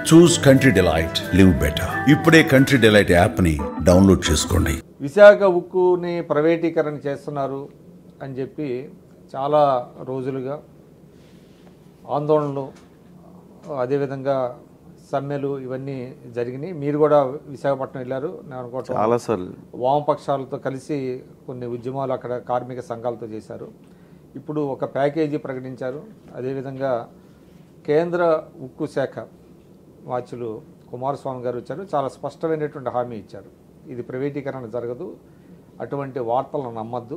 చూస్ country delight, live better. ఇప్పుడే country delight యాప్ని download చేసుకోండి. విశాఖ ఉక్కుని ప్రైవేటీకరణ చేస్తున్నారు అని చెప్పి చాలా రోజులుగా ఆందోళనలు, అదేవిధంగా సమ్మెలు ఇవన్నీ జరిగినాయి. మీరు కూడా విశాఖపట్నం వెళ్ళారు నేను అనుకోవటం. చాలాసార్లు వామపక్షాలతో కలిసి కొన్ని ఉద్యమాలు అక్కడ కార్మిక సంఘాలతో చేశారు. ఇప్పుడు ఒక ప్యాకేజీ ప్రకటించారు. అదేవిధంగా కేంద్ర ఉక్కు శాఖ వాచ్యులు కుమారస్వామి గారు వచ్చారు. చాలా స్పష్టమైనటువంటి హామీ ఇచ్చారు, ఇది ప్రైవేటీకరణ జరగదు, అటువంటి వార్తలను నమ్మద్దు,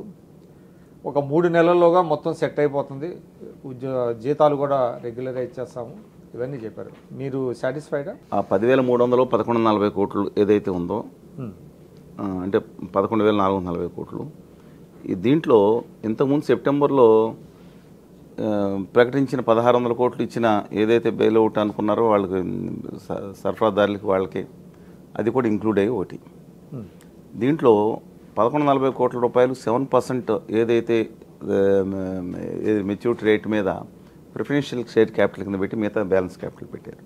ఒక 3 నెలల్లోగా మొత్తం సెట్ అయిపోతుంది, జీతాలు కూడా రెగ్యులరైజ్ చేస్తాము, ఇవన్నీ చెప్పారు. మీరు సాటిస్ఫైడా? ఆ 10,300 1140 కోట్లు ఏదైతే ఉందో, అంటే 11,440 కోట్లు, దీంట్లో ఇంతకుముందు సెప్టెంబర్లో ప్రకటించిన 1,600 కోట్లు ఇచ్చిన ఏదైతే బెయిల్అవుట్ అనుకున్నారో వాళ్ళకి, సరఫరాదారులకి, వాళ్ళకి అది కూడా ఇంక్లూడ్ అయ్యి ఒకటి. దీంట్లో 1140 కోట్ల రూపాయలు 7% ఏదైతే మెచ్యూరిటీ రేట్ మీద ప్రిఫరెన్షియల్ షేర్ క్యాపిటల్ కింద పెట్టి మిగతా బ్యాలెన్స్ క్యాపిటల్ పెట్టారు.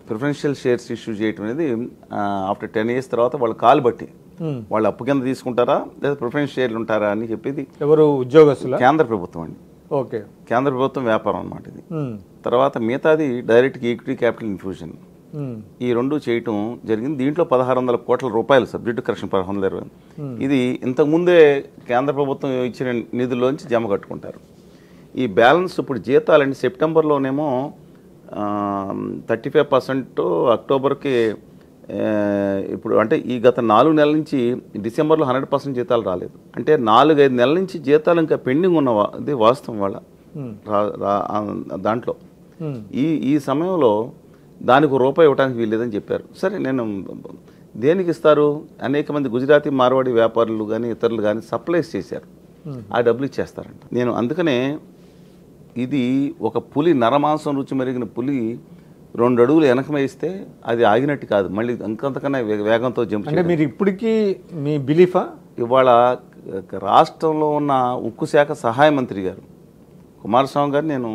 ప్రిఫరెన్షియల్ షేర్స్ ఇష్యూ చేయడం అనేది ఆఫ్టర్ 10 years తర్వాత వాళ్ళు కాలు బట్టి వాళ్ళు అప్పు కింద తీసుకుంటారా లేదా ప్రిఫరెన్స్ షేర్లు ఉంటారా అని చెప్పేది ఎవరు ఉద్యోగస్తులు? కేంద్ర ప్రభుత్వం అండి. ఓకే, కేంద్ర ప్రభుత్వం వ్యాపారం అన్నమాట ఇది. తర్వాత మిగతాది డైరెక్ట్ ఈక్విటీ క్యాపిటల్ ఇన్ఫ్యూజన్, ఈ రెండు చేయటం జరిగింది. దీంట్లో 1,600 కోట్ల రూపాయలు సబ్జెక్టు కరెక్షన్ 1,620. ఇది ఇంతకుముందే కేంద్ర ప్రభుత్వం ఇచ్చిన నిధుల్లోంచి జమ కట్టుకుంటారు. ఈ బ్యాలెన్స్ ఇప్పుడు జీతాలండి సెప్టెంబర్లోనేమో 35%, అక్టోబర్కి ఇప్పుడు అంటే ఈ గత 4 నెలల నుంచి డిసెంబర్లో 100% జీతాలు రాలేదు. అంటే 4-5 నెలల నుంచి జీతాలు ఇంకా పెండింగ్ ఉన్న ఇది వాస్తవం వాళ్ళ దాంట్లో. ఈ సమయంలో దానికి ₹1 ఇవ్వడానికి వీల్లేదని చెప్పారు. సరే, నేను దేనికి ఇస్తారు? అనేక మంది గుజరాతీ మార్వాడి వ్యాపారులు కానీ ఇతరులు కానీ సప్లైస్ చేశారు, ఆ డబ్బులు ఇచ్చేస్తారంట. నేను అందుకనే ఇది ఒక పులి, నరమాంసం రుచి మెరిగిన పులి 2 అడుగులు వెనక వేస్తే అది ఆగినట్టు కాదు, మళ్ళీ అంకంతకన్నా వేగంతో జంప్. అంటే మీరు ఇప్పటికీ మీ బిలీఫా? ఇవాళ రాష్ట్రంలో ఉన్న ఉక్కు శాఖ సహాయ మంత్రి గారు కుమారస్వామి గారు నేను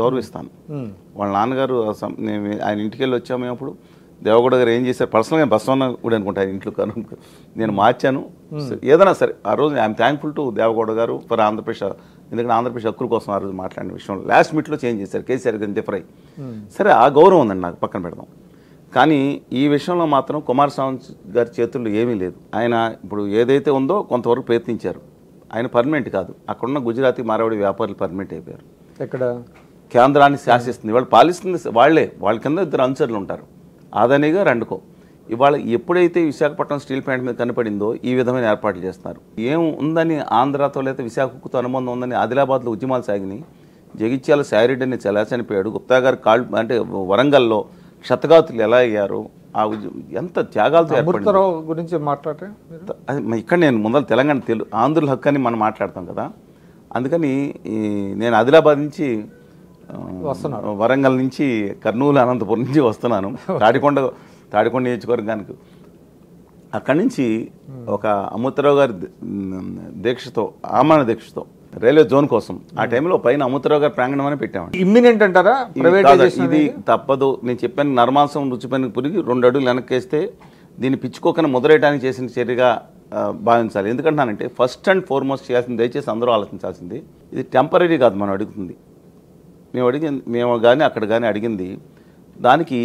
గౌరవిస్తాను. వాళ్ళ నాన్నగారు ఆయన ఇంటికి వెళ్ళి వచ్చాము అప్పుడు. దేవగౌడ గారు ఏం చేశారు, పర్సనల్గా బస్వన్న కూడా అనుకుంటా ఇంట్లో నేను మార్చాను. ఏదైనా సరే ఆ రోజు ఐఎమ్ థ్యాంక్ఫుల్ టు దేవగౌడ గారు ఫర్ ఆంధ్రప్రదేశ్, ఎందుకంటే ఆంధ్రప్రదేశ్ హక్కుల కోసం ఆ రోజు మాట్లాడిన విషయంలో లాస్ట్ మీట్లో చేంజ్ చేశారు, కేసీఆర్ గారిని డిఫర్ అయ్యి. సరే, ఆ గౌరవం ఉందండి, నాకు పక్కన పెడదాం. కానీ ఈ విషయంలో మాత్రం కుమారస్వామి గారి చేతుల్లో ఏమీ లేదు. ఆయన ఇప్పుడు ఏదైతే ఉందో కొంతవరకు ప్రయత్నించారు. ఆయన పర్మనెంట్ కాదు, అక్కడున్న గుజరాతీ మార్వాడి వ్యాపారులు పర్మనెంట్ అయిపోయారు. ఎక్కడ కేంద్రాన్ని శాసిస్తుంది, వాళ్ళు పాలిస్తుంది వాళ్ళే, వాళ్ళ కింద 2 అనుచరులు ఉంటారు, ఆదానిగా రెండుకో. ఇవాళ ఎప్పుడైతే విశాఖపట్నం స్టీల్ ప్లాంట్ మీద కనపడిందో ఈ విధమైన ఏర్పాట్లు చేస్తున్నారు. ఏం ఉందని ఆంధ్రాతో లేదా విశాఖతో అనుబంధం ఉందని ఆదిలాబాద్లో ఉద్యమాలు సాగినాయి. జగిత్యాల సాయిరెడ్డి అని చనిపోయాడు. గుప్తా గారు అంటే వరంగల్లో క్షతగాతులు ఎలా అయ్యారు, ఆ ఎంత త్యాగాలతో ఏర్పడింది గురించి మాట్లాడే అది ఇక్కడ నేను ముందర తెలంగాణ ఆంధ్రుల హక్కు అని మనం మాట్లాడతాం కదా. అందుకని నేను ఆదిలాబాద్ నుంచి వరంగల్ నుంచి కర్నూలు, అనంతపురం నుంచి వస్తున్నాను తాడికొండ నియోజకవర్గానికి. అక్కడి నుంచి ఒక అమృతరావు గారి దీక్షతో, ఆహ్వాన దీక్షతో రైల్వే జోన్ కోసం ఆ టైంలో పైన అమృతరావు గారి ప్రాంగణం అని పెట్టామండి. ఇమ్మినెంట్ అంటారా? ఇది తప్పదు, నేను చెప్పాను, నరమాంసం రుచిపైన పురిగి 2 అడుగులు వెనక్కేస్తే దీన్ని పిచ్చుకోకని ముద్రేయడానికి చేసిన చర్యగా భావించాలి. ఎందుకంటానంటే ఫస్ట్ అండ్ ఫార్మోస్ట్ చేయాల్సింది, దయచేసి అందరూ ఆలోచించాల్సింది, ఇది టెంపరీ కాదు. మనం అడుగుతుంది, మేము కానీ అక్కడ కానీ అడిగింది, దానికి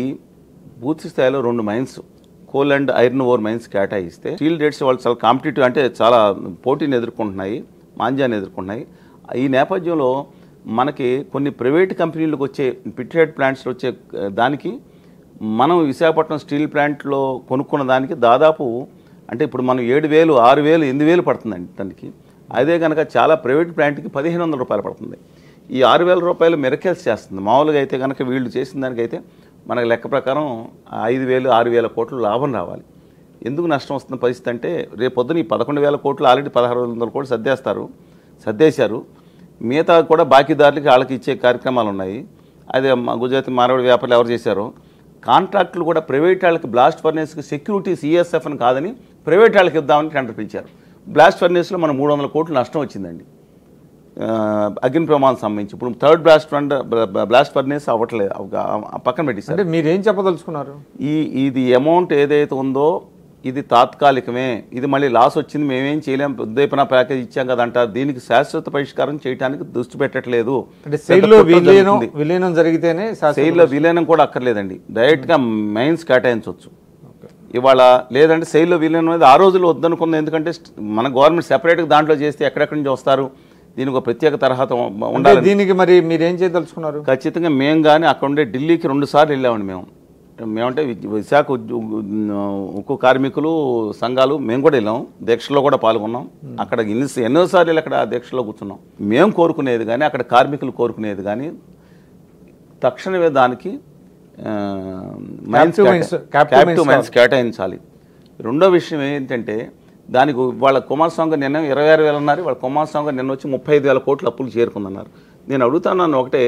పూర్తి స్థాయిలో 2 mines, coal and iron ore mines కేటాయిస్తే స్టీల్ రేట్స్ వాళ్ళు చాలా కాంపిటేటివ్, అంటే చాలా పోటీని ఎదుర్కొంటున్నాయి, మాంద్యాన్ని ఎదుర్కొంటున్నాయి. ఈ నేపథ్యంలో మనకి కొన్ని ప్రైవేట్ కంపెనీలకు వచ్చే పిట్రేట్ ప్లాంట్స్లో వచ్చే దానికి మనం విశాఖపట్నం స్టీల్ ప్లాంట్లో కొనుక్కున్న దానికి దాదాపు, అంటే ఇప్పుడు మనం 7,000, 6,000, 8,000 పడుతుందండి దానికి. అదే కనుక చాలా ప్రైవేట్ ప్లాంట్కి 1,500 రూపాయలు పడుతుంది. ఈ 6,000 రూపాయలు మెరకేల్స్ చేస్తుంది. మామూలుగా అయితే కనుక వీళ్ళు చేసిన దానికైతే మనకు లెక్క ప్రకారం 5,000, 6,000 కోట్లు లాభం రావాలి. ఎందుకు నష్టం వస్తున్న పరిస్థితి అంటే, రేపు పొద్దున ఈ 11,000 కోట్లు ఆల్రెడీ 1,600 కోట్లు సర్దేశారు. మిగతా కూడా బాకీదారులకి వాళ్ళకి ఇచ్చే కార్యక్రమాలు ఉన్నాయి. అదే గుజరాతీ మార్వాడి వ్యాపారులు ఎవరు చేశారో కాంట్రాక్టులు కూడా ప్రైవేట్ వాళ్ళకి బ్లాస్ట్ ఫర్నేస్కి సెక్యూరిటీ CSF అని కాదని ప్రైవేట్ వాళ్ళకి ఇద్దామని టెండర్ పిలిచారు. బ్లాస్ట్ ఫర్నేస్లో మనం 300 కోట్లు నష్టం వచ్చిందండి. అగ్ని ప్రమాదం సంబంధించి ఇప్పుడు థర్డ్ బ్లాస్ట్ ఫర్నేస్ అవ్వట్లేదు, పక్కన పెట్టేశారు. అంటే మీరేం చెప్పదలుచుకున్నారు? ఇది అమౌంట్ ఏదైతే ఉందో ఇది తాత్కాలికమే, ఇది మళ్ళీ లాస్ వచ్చింది, మేమేం చేయలేం, ఉద్దీపన ప్యాకేజ్ ఇచ్చాం కదా అంటారు. దీనికి శాశ్వత పరిష్కారం చేయడానికి దృష్టి పెట్టట్లేదు. అంటే సెయిల్లో విలీనం జరిగితేనే సెయిల్లో విలీనం కూడా అక్కర్లేదండి, డైరెక్ట్గా మైన్స్ కేటాయించవచ్చు ఇవాళ. లేదంటే సెయిల్లో విలీనం అనేది ఆ రోజుల్లో వద్దనుకుంది, ఎందుకంటే మన గవర్నమెంట్ సెపరేట్గా దాంట్లో చేస్తే ఎక్కడెక్కడి నుంచి వస్తారు, దీనికి ఒక ప్రత్యేక తరహా ఉండాలి. దీనికి మరి మీరేం చేయదలుచుకున్నారు? ఖచ్చితంగా మేము కానీ అక్కడ ఉండే ఢిల్లీకి 2 సార్లు వెళ్ళామండి. మేమంటే విశాఖ ఉక్కు కార్మికులు సంఘాలు మేము కూడా వెళ్ళాం, దీక్షలో కూడా పాల్గొన్నాం. అక్కడ ఎన్నోసార్లు వెళ్ళి అక్కడ దీక్షలో కూర్చున్నాం. మేము కోరుకునేది కానీ అక్కడ కార్మికులు కోరుకునేది కానీ తక్షణమే దానికి క్యాపిటల్ మైన్స్ కేటాయించాలి. రెండో విషయం ఏంటంటే దానికి వాళ్ళ కుమారస్వామి గారు నిన్న 26,000 అన్నారు, వాళ్ళ కుమారస్వామి గారు నిన్న వచ్చి 35,000 కోట్ల అప్పులు చేరుకుందన్నారు. నేను అడుగుతున్నాను ఒకటే,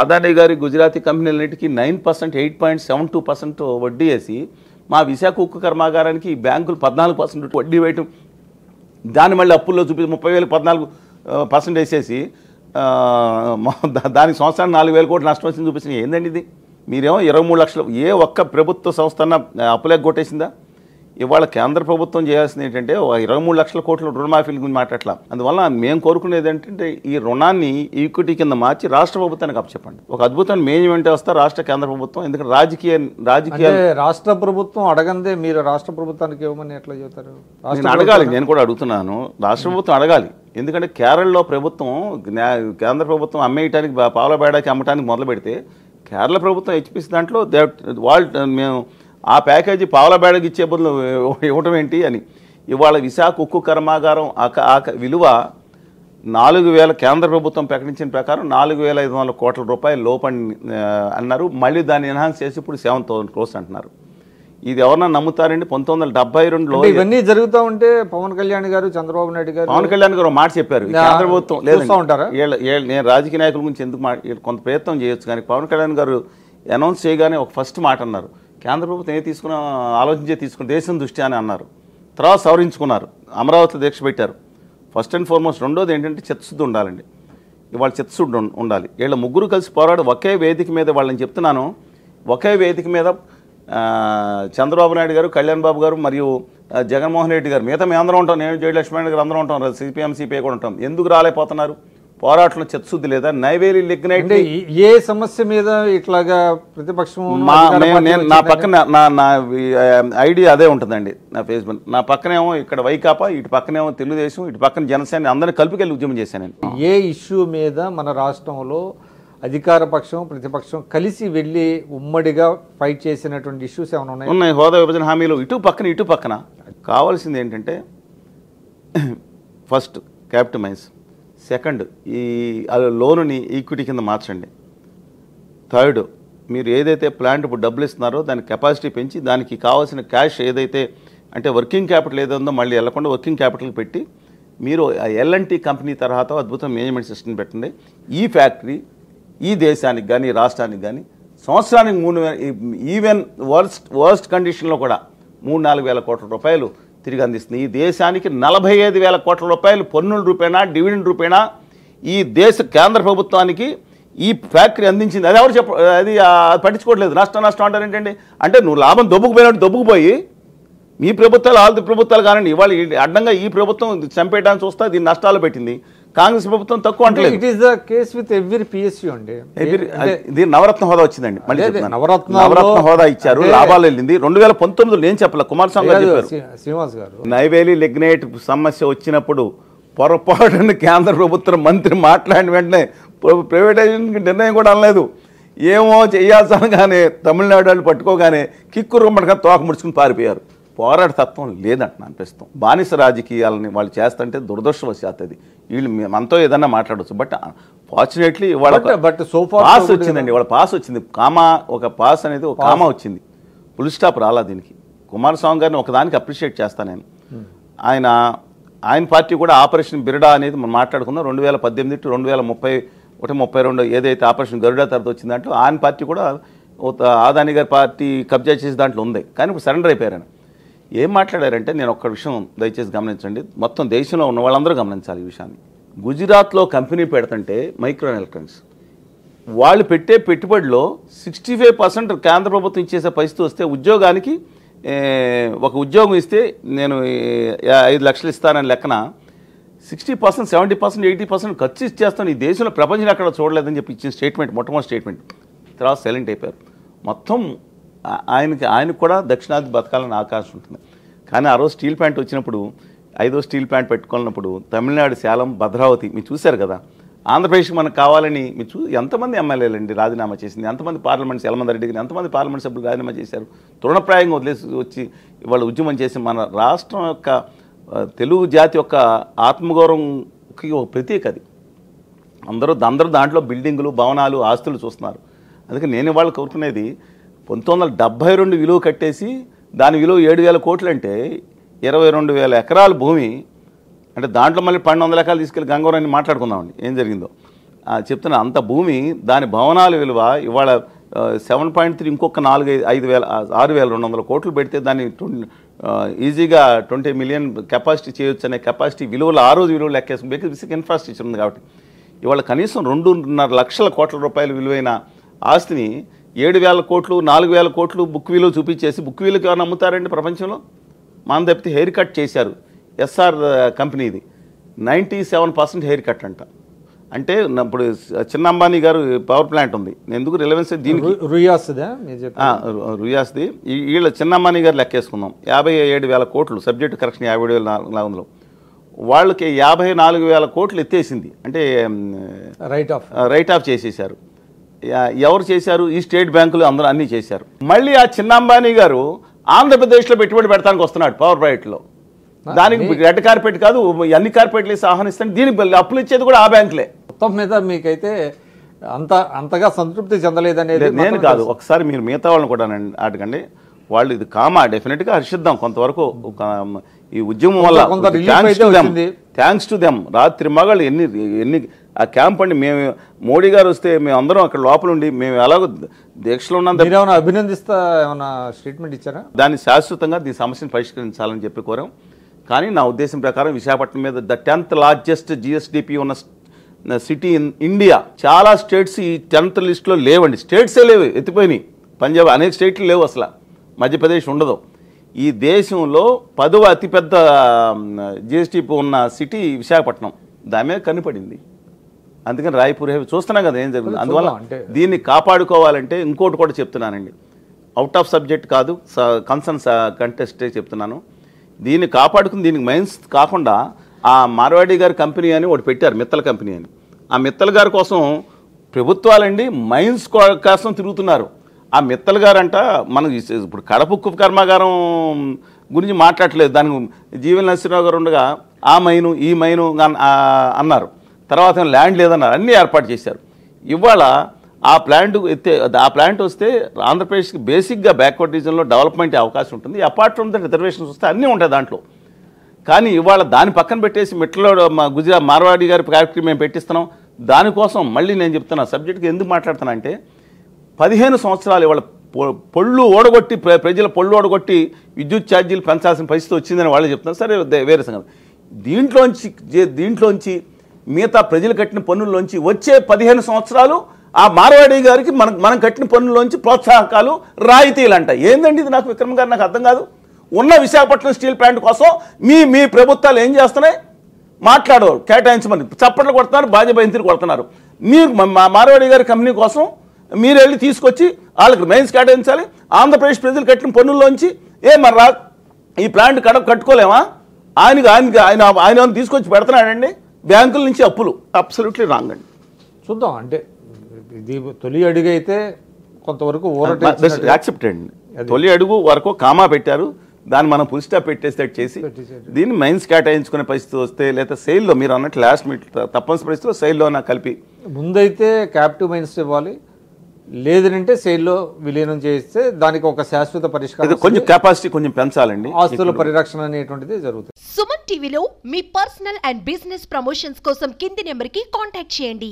అదానీ గారి గుజరాతీ కంపెనీలన్నిటికీ 9%, 8.72% వడ్డీ వేసి మా విశాఖ ఉక్కు కర్మాగారానికి ఈ బ్యాంకులు 14% వడ్డీ వేయటం, దాన్ని మళ్ళీ అప్పుల్లో చూపి 30,000 14% వేసేసి దానికి సంవత్సరానికి 4,000 కోట్లు నష్టం వచ్చింది చూపించింది. ఏందండి ఇది? మీరేమో 23 లక్షలు ఏ ఒక్క ప్రభుత్వ సంస్థ అప్పులేక కొట్టేసిందా? ఇవాళ కేంద్ర ప్రభుత్వం చేయాల్సింది ఏంటంటే 23 లక్షల కోట్ల రుణమాఫీల గురించి మాట్లాడలా. అందువల్ల మేము కోరుకునేది ఏంటంటే ఈ రుణాన్ని ఈక్విటీ కింద మార్చి రాష్ట్ర ప్రభుత్వానికి అప్పచెప్పండి. ఒక అద్భుతమైన మేనేజ్మెంట్ వస్తే రాష్ట్ర కేంద్ర ప్రభుత్వం, ఎందుకంటే రాజకీయ రాష్ట్ర ప్రభుత్వం అడగందే మీరు రాష్ట్ర ప్రభుత్వానికి ఇవ్వమని ఎట్లా చెబుతారు? నేను అడగాలి, నేను కూడా అడుగుతున్నాను, రాష్ట్ర ప్రభుత్వం అడగాలి. ఎందుకంటే కేరళలో ప్రభుత్వం కేంద్ర ప్రభుత్వం అమ్మేయటానికి పావులబేడకి అమ్మటానికి మొదలు పెడితే కేరళ ప్రభుత్వం హెచ్పిసి దాంట్లో మేము ఆ ప్యాకేజీ పావులబేడకి ఇచ్చే బదులు ఇవ్వటం ఏంటి అని. ఇవాళ విశాఖ ఉక్కు కర్మాగారం విలువ 4,000 కేంద్ర ప్రభుత్వం ప్రకటించిన ప్రకారం 4,500 కోట్ల రూపాయలు లోపని అన్నారు. మళ్ళీ దాన్ని ఎన్హాన్స్ చేసి ఇప్పుడు 7,000 crores అంటున్నారు. ఇది ఎవరన్నా నమ్ముతారండి? 1972లో ఇవన్నీ జరుగుతూ ఉంటే పవన్ కళ్యాణ్ గారు, చంద్రబాబు నాయుడు గారు, పవన్ కళ్యాణ్ గారు మాట చెప్పారు, కేంద్ర ప్రభుత్వం లేదు. నేను రాజకీయ నాయకుల గురించి ఎందుకు కొంత ప్రయత్నం చేయొచ్చు, కానీ పవన్ కళ్యాణ్ గారు అనౌన్స్ చేయగానే ఒక ఫస్ట్ మాట అన్నారు, కేంద్ర ప్రభుత్వం ఆలోచించే తీసుకుని దేశం దృష్టి అని అన్నారు. తర్వాత సవరించుకున్నారు, అమరావతిలో దీక్ష పెట్టారు. First and foremost. రెండోది ఏంటంటే చిత్తశుద్ధి ఉండాలండి. ఇవాళ చిత్తశుద్ధి ఉండాలి. వీళ్ళ ముగ్గురు కలిసి పోరాడు ఒకే వేదిక మీద, వాళ్ళని చెప్తున్నాను, ఒకే వేదిక మీద చంద్రబాబు నాయుడు గారు, కళ్యాణ్ బాబు గారు మరియు జగన్మోహన్ రెడ్డి గారు, మిగతా మేము అందరం ఉంటాం, నేను జయలక్ష్మణ్ గారు అందరం ఉంటాం, సిపిఎం సిపిఐ కూడా ఉంటాం. ఎందుకు రాలేకపోతున్నారు? పోరాటంలో చిత్తశుద్ధి లేదా? నైవేలి లిగ్నైట్ ఏ సమస్య మీద ఇట్లాగా ప్రతిపక్షం నా పక్కన నా ఐడి అదే ఉంటుందండి, నా ఫేస్బుక్ నా పక్కనేమో ఇక్కడ వైకాపా, ఇటు పక్కనేమో తెలుగుదేశం, ఇటు పక్కన జనసేన, అందరినీ కలిపికెళ్ళి ఉద్యమం చేశాను. ఏ ఇష్యూ మీద మన రాష్ట్రంలో అధికార పక్షం ప్రతిపక్షం కలిసి వెళ్ళి ఉమ్మడిగా ఫైట్ చేసినటువంటి ఇష్యూస్ ఏమైనా ఉన్నాయి? హోదా విభజన హామీలు ఇటు పక్కన. కావాల్సింది ఏంటంటే ఫస్ట్ క్యాపిటల్ మైన్స్, సెకండ్ ఈ లోనుని ఈక్విటీ కింద మార్చండి, థర్డ్ మీరు ఏదైతే ప్లాంట్ ఇప్పుడు డబ్బులు ఇస్తున్నారో దాని కెపాసిటీ పెంచి దానికి కావాల్సిన క్యాష్ ఏదైతే అంటే వర్కింగ్ క్యాపిటల్ ఏదో మళ్ళీ వెళ్ళకుండా వర్కింగ్ క్యాపిటల్ పెట్టి మీరు L&T కంపెనీ తరహాతో అద్భుతం మేనేజ్మెంట్ సిస్టమ్ పెట్టండి. ఈ ఫ్యాక్టరీ ఈ దేశానికి కానీ రాష్ట్రానికి కానీ సంవత్సరానికి 3,000 ఈవెన్ వర్స్ట్ కండిషన్లో కూడా 3-4 వేల కోట్ల రూపాయలు తిరిగి అందిస్తుంది. ఈ దేశానికి 45,000 కోట్ల రూపాయలు పన్నుల రూపేణా, డివిడెండ్ రూపేణా ఈ దేశ కేంద్ర ప్రభుత్వానికి ఈ ఫ్యాక్టరీ అందించింది. అది ఎవరు అది పట్టించుకోవట్లేదు. నష్టం అంటారు ఏంటంటే, అంటే నువ్వు లాభం దొబ్బుకుపోయినట్టు దొబ్బుకుపోయి మీ ప్రభుత్వాలు ఆల్ ప్రభుత్వాలు కానండి, ఇవాళ అడ్డంగా ఈ ప్రభుత్వం చంపేయడానికి చూస్తా దీన్ని నష్టాలు పెట్టింది. కాంగ్రెస్ ప్రభుత్వం తక్కువ అంటే it is the case with every PSU అండి. ఇది నవరత్న హోదా వచ్చిందండి, మళ్ళీ నవరత్న హోదా ఇచ్చారు, లాభాలు వెళ్ళింది. 2019లో నేను చెప్పలే, కుమారస్వామి గారు చెప్పారు. శ్రీనివాస్ గారు, నైవేలి లిగ్నైట్ సమస్య వచ్చినప్పుడు పొరపాటున కేంద్ర ప్రభుత్వం మంత్రి మాట్లాడిన వెంటనే ప్రైవేటైజేషన్కి నిర్ణయం కూడా అనలేదు. ఏమో చేయాల్సనగానే తమిళనాడు వాళ్ళు పట్టుకోగానే కిక్కురుమ్మడిగా తోక ముడుచుకుని పారిపోయారు. పోరాట తత్వం లేదంటున్నా అనిపిస్తాం. బానిస రాజకీయాలని వాళ్ళు చేస్తుంటే దురదృష్టవశాత్తు అది. వీళ్ళు మనతో ఏదన్నా మాట్లాడవచ్చు, బట్ ఫార్చునేట్లీ ఇవాళ పాస్ వచ్చిందండి. ఇవాళ పాస్ వచ్చింది, ఒక పాస్ అనేది ఒక కామా వచ్చింది, ఫుల్ స్టాప్ రాలా దీనికి. కుమారస్వామి గారిని ఒకదానికి అప్రిషియేట్ చేస్తాను నేను. ఆయన పార్టీ కూడా ఆపరేషన్ బిర్డా అనేది మనం మాట్లాడుకుందాం, 2018 to 2031-32 ఏదైతే ఆపరేషన్ గరుడా తర్వాత వచ్చింది దాంట్లో ఆయన పార్టీ కూడా అదానీ గారి పార్టీ కబ్జా చేసే దాంట్లో ఉంది. కానీ ఇప్పుడు సరెండర్ అయిపోయారని ఏం మాట్లాడారంటే, నేను ఒక్క విషయం దయచేసి గమనించండి, మొత్తం దేశంలో ఉన్న వాళ్ళందరూ గమనించాలి ఈ విషయాన్ని. గుజరాత్లో కంపెనీ పెడుతుంటే మైక్రోన్ ఎలక్ట్రానిక్స్ వాళ్ళు పెట్టే పెట్టుబడిలో 65% కేంద్ర ప్రభుత్వం ఇచ్చేసే పరిస్థితి వస్తే ఉద్యోగానికి ఒక ఉద్యోగం ఇస్తే నేను 5 లక్షలు ఇస్తానని లెక్కన 60%, 70%, 80% ఖర్చు ఇచ్చేస్తాను, ఈ దేశంలో ప్రపంచంలో ఎక్కడ చూడలేదని చెప్పి ఇచ్చిన స్టేట్మెంట్, మొట్టమొదటి స్టేట్మెంట్. తర్వాత సైలెంట్ అయిపోయారు. మొత్తం ఆయనకు కూడా దక్షిణాది బతకాలని ఆకాశం ఉంటుంది. కానీ ఆ రోజు స్టీల్ ప్లాంట్ వచ్చినప్పుడు 5వ స్టీల్ ప్లాంట్ పెట్టుకున్నప్పుడు తమిళనాడు సేలం భద్రావతి మీరు చూశారు కదా. ఆంధ్రప్రదేశ్ మనకు కావాలని మీరు ఎంతమంది ఎమ్మెల్యేలండి రాజీనామా చేసింది, ఎంతమంది పార్లమెంట్స్ యలమంద రెడ్డి గారు ఎంతమంది పార్లమెంట్ సభ్యులు రాజీనామా చేశారు, తృణప్రాయంగా వదిలేసి వచ్చి ఇవాళ ఉద్యమం చేసి మన రాష్ట్రం యొక్క తెలుగు జాతి యొక్క ఆత్మగౌరవంకి ఒక ప్రతీక అది. అందరూ దాంట్లో బిల్డింగులు, భవనాలు, ఆస్తులు చూస్తున్నారు. అందుకే నేను ఇవాళ కోరుకునేది 1972 విలువ కట్టేసి దాని విలువ 7,000 కోట్లు అంటే 22,000 ఎకరాల భూమి అంటే దాంట్లో మళ్ళీ 1,200 ఎకరాలు తీసుకెళ్ళి గంగవరాన్ని మాట్లాడుకుందామండి ఏం జరిగిందో చెప్తున్నా. అంత భూమి దాని భవనాల విలువ ఇవాళ 7.3 ఇంకొక 6,200 కోట్లు పెడితే దాన్ని ఈజీగా 20 మిలియన్ కెపాసిటీ చేయొచ్చు అనే కెపాసిటీ విలువలు ఆ రోజు విలువలు లెక్కేసుకుని బేసిక్ ఇన్ఫ్రాస్ట్రక్చర్ ఉంది కాబట్టి ఇవాళ కనీసం 2.5 లక్షల కోట్ల రూపాయల విలువైన ఆస్తిని 7,000 కోట్లు 4,000 కోట్లు బుక్ విలువ చూపించేసి బుక్ విలువకి ఎవరు నమ్ముతారండి ప్రపంచంలో? మనం తప్పితే హెయిర్ కట్ చేశారు ఎస్ఆర్ కంపెనీది 97% హెయిర్ కట్ అంట. అంటే ఇప్పుడు చిన్న అంబానీ గారు పవర్ ప్లాంట్ ఉంది, ఎందుకు రిలవెన్స్ దీనికి రుయాస్ది వీళ్ళ చిన్న అంబానీ గారు లెక్కేసుకుందాం 57,000 కోట్లు సబ్జెక్టు కరెక్షన్ 57,400 వాళ్ళకి 54,000 కోట్లు ఎత్తేసింది అంటే రైట్ ఆఫ్ చేసేసారు. ఎవరు చేశారు? ఈ స్టేట్ బ్యాంకులు అందరూ అన్నీ చేశారు. మళ్ళీ ఆ చిన్న అంబానీ గారు ఆంధ్రప్రదేశ్లో పెట్టుబడి పెడతానికి వస్తున్నాడు పవర్ ప్రాజెక్టులో. దానికి రెడ్ కార్పెట్ కాదు అన్ని కార్పెట్లు వేసి ఆహ్వానిస్తాను, దీనికి అప్పులు ఇచ్చేది కూడా ఆ బ్యాంకులే. మొత్తం మీద మీకైతే అంతగా సంతృప్తి చెందలేదనేది నేను కాదు. ఒకసారి మీరు మిగతా వాళ్ళని కూడా అడగండి, వాళ్ళు ఇది కామా డెఫినెట్గా హర్షిద్దాం కొంతవరకు. ఈ ఉద్యమం వల్ల థ్యాంక్స్ టు దెమ్ రాత్రి మగాళ్ళు ఎన్ని ఆ క్యాంప్ అండి. మేము మోడీ గారు వస్తే మేము అందరం అక్కడ లోపల ఉండి మేము ఎలాగో దీక్షలో ఉన్నాం. అభినందిస్తా ఏమన్నా స్టేట్మెంట్ ఇచ్చారా? దాన్ని శాశ్వతంగా దీని సమస్యను పరిష్కరించాలని చెప్పి కోరాం. కానీ నా ఉద్దేశం ప్రకారం విశాఖపట్నం మీద ద 10th లార్జెస్ట్ జిఎస్డిపి ఉన్న సిటీ ఇన్ ఇండియా. చాలా స్టేట్స్ ఈ 10th లిస్ట్లో లేవండి, స్టేట్సే లేవు, ఎత్తిపోయినాయి. పంజాబ్ అనేక స్టేట్లు లేవు, అసలు మధ్యప్రదేశ్ ఉండదు. ఈ దేశంలో 10వ అతిపెద్ద జిఎస్డిపి ఉన్న సిటీ విశాఖపట్నం, దాని మీద కనిపడింది. అందుకని రాయ్పూర్ హెవీ చూస్తున్నాం కదా ఏం జరుగుతుంది. అందువల్ల దీన్ని కాపాడుకోవాలంటే ఇంకోటి కూడా చెప్తున్నానండి, అవుట్ ఆఫ్ సబ్జెక్ట్ కాదు, కన్సర్న్ కంటెస్టే చెప్తున్నాను. దీన్ని కాపాడుకుని దీనికి మైన్స్ కాకుండా ఆ మార్వాడి గారి కంపెనీ అని ఒకటి పెట్టారు, మిత్తల్ కంపెనీ అని. ఆ మిత్తల్ గారి కోసం ప్రభుత్వాలండి మైన్స్ కోసం తిరుగుతున్నారు. ఆ మిత్తల్ గారంట మనకు ఇప్పుడు కడప ఉక్కు కర్మాగారం గురించి మాట్లాడలేదు, దానికి జీవన్ నరసింహరావు గారు ఉండగా ఆ మైను ఈ మైను అన్నారు. తర్వాత ల్యాండ్ లేదన్నారు, అన్నీ ఏర్పాటు చేశారు. ఇవాళ ఆ ప్లాంట్ వస్తే ఆంధ్రప్రదేశ్కి బేసిక్గా బ్యాక్వర్డ్ రీజన్లో డెవలప్మెంట్ అవకాశం ఉంటుంది. అపార్ట్ ఫ్రమ్ ద రిజర్వేషన్స్ వస్తే అన్నీ ఉంటాయి దాంట్లో. కానీ ఇవాళ దాన్ని పక్కన పెట్టేసి మెట్లలో గుజరాత్ మార్వాడి గారి ఫ్యాక్టరీ మేము పెట్టిస్తున్నాం. దానికోసం మళ్ళీ నేను చెప్తున్నా సబ్జెక్ట్కి ఎందుకు మాట్లాడుతున్నా అంటే 15 సంవత్సరాలు ఇవాళ పొళ్ళు ఓడగొట్టి ప్రజల పొళ్ళు ఓడగొట్టి విద్యుత్ ఛార్జీలు పెంచాల్సిన పరిస్థితి వచ్చిందని వాళ్ళు చెప్తున్నారు. సరే వేరే సంగతి. దీంట్లోంచి మిగతా ప్రజలు కట్టిన పన్నుల్లోంచి వచ్చే 15 సంవత్సరాలు ఆ మార్వాడి గారికి మనం కట్టిన పన్నుల్లోంచి ప్రోత్సాహకాలు రాయితీలు అంట. ఏందండి ఇది? నాకు విక్రమ్ గారు నాకు అర్థం కాదు. ఉన్న విశాఖపట్నం స్టీల్ ప్లాంట్ కోసం మీ ప్రభుత్వాలు ఏం చేస్తున్నాయి? మాట్లాడవు, కేటాయించమని చప్పట్లు కొడుతున్నారు, బాధ్యత కొడుతున్నారు. మీరు మార్వాడి గారి కంపెనీ కోసం మీరు వెళ్ళి తీసుకొచ్చి వాళ్ళకి మైన్స్ కేటాయించాలి. ఆంధ్రప్రదేశ్ ప్రజలు కట్టిన పన్నుల్లోంచి మరి ఈ ప్లాంట్ కట్టుకోలేమా? ఆయన తీసుకొచ్చి పెడుతున్నాడండి బ్యాంకుల నుంచి అప్పులు. అబ్సల్యూట్లీ రాంగ్ అండి. చూద్దాం, అంటే ఇది తొలి అడుగు అయితే కొంతవరకు యాక్సెప్టెడ్. తొలి అడుగు వరకు కామా పెట్టారు, దాన్ని మనం ఫుల్ స్టాప్ పెట్టేసేట్ చేసి దీన్ని మైన్స్ కేటాయించుకునే పరిస్థితి వస్తే లేదా సెయిల్లో మీరు అన్నట్టు లాస్ట్ మినిట్ తప్పనిసరి పరిస్థితిలో సెయిల్లో కలిపి ముందైతే క్యాప్టివ్ మైన్స్ ఇవ్వాలి, లేదంటే సెయిల్లో విలీనం చేస్తే దానికి ఒక శాశ్వత పరిష్కారం, కొంచెం కెపాసిటీ కొంచెం పెంచాలండి, ఆస్తుల పరిరక్షణ అనేటువంటిది జరుగుతుంది. సుమన్ టీవీలో మీ పర్సనల్ అండ్ బిజినెస్ ప్రమోషన్స్ కోసం కింది నెంబర్కి కాంటాక్ట్ చేయండి.